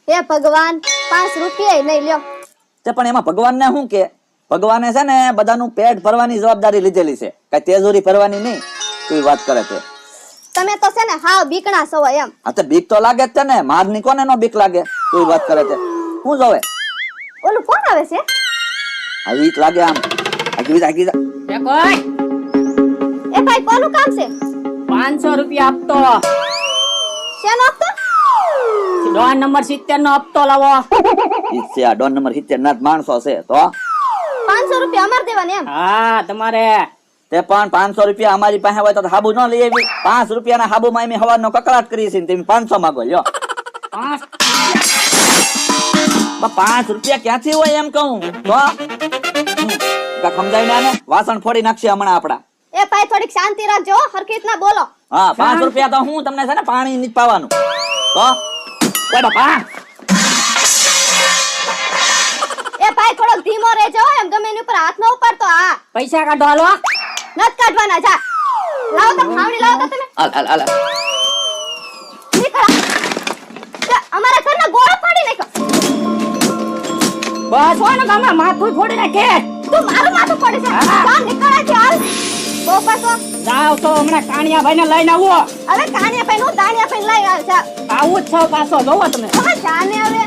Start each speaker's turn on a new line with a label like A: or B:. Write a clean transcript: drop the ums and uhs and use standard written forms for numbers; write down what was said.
A: હે ભગવાન 5 રૂપિયા નહીં લ્યો.
B: તે પણ એમાં ભગવાનને શું કે ભગવાને છે ને બધાનું પેટ ભરવાની જવાબદારી લીધેલી છે, કઈ તેજોરી ભરવાની નહીં. તું વાત કરે છે
A: તમે તો છે ને હાવ બીકણા છો એમ.
B: હા તો બીક તો લાગે જ છે ને, મારની કોને નો બીક લાગે? તું વાત કરે છે હું જોવે
A: ઓલું કોણ આવે છે?
B: આ બીક લાગે આમ આગી જા
C: એ કોઈ
A: એ ભાઈ કોનું કામ છે?
C: 500 રૂપિયા આપતો.
A: શેનો હપ્તો?
C: ડોન નંબર 70 નો હપ્તો લાવો.
B: ઈચ્છે આ ડોન નંબર 70 ના જ માણસો છે તો
A: 500 રૂપિયા અમાર દેવાના એમ?
C: હા તમારે.
B: તે પણ 500 રૂપિયા અમારી પાસે હોય તો હાબુ ન લઈ આવી. 5 રૂપિયાના હાબુમાં એમ હવાનો કકડાટ કરી છે ને તમે 500 માંગો લ્યો. 5 રૂપિયા ક્યાંથી હોય એમ કહું તો સમજાય ને વાસણ ફોડી નાખશે હમણાં આપડા.
A: એ ભાઈ થોડીક શાંતિ રાખજો હો, હરખી રીતના બોલો.
B: હા 5 રૂપિયા તો હું તમને છે ને પાણી નથી પાવાનું તો બાપા.
A: એ ભાઈ થોડોક ધીમો રહેજો હો, એમ ગમે એની ઉપર હાથ ન ઉપાડતો. હા
C: પૈસા કાઢો હાલો.
A: નત કાઢવાના. જા લાવો તો ખાવડી લાવો તો તમે.
B: હાલ
A: નીકળો. અમારા ઘરના ગોળા ફાડી નાખો.
C: બસ હોય ને ગામમાં માથું ફોડી નાખે.
A: તું મારું માથું ફોડે છે? જા નીકળે છે હાલ. બહુ પાછો
C: જાવ તો હમણાં કાણિયા ભાઈને લઈને આવો.
A: હવે કાનિયા ભાઈ નું દાણિયા ભાઈ લઈ આવે છે.
C: આવું જ છો પાછો જોવો તમે.
A: હવે જાને હવે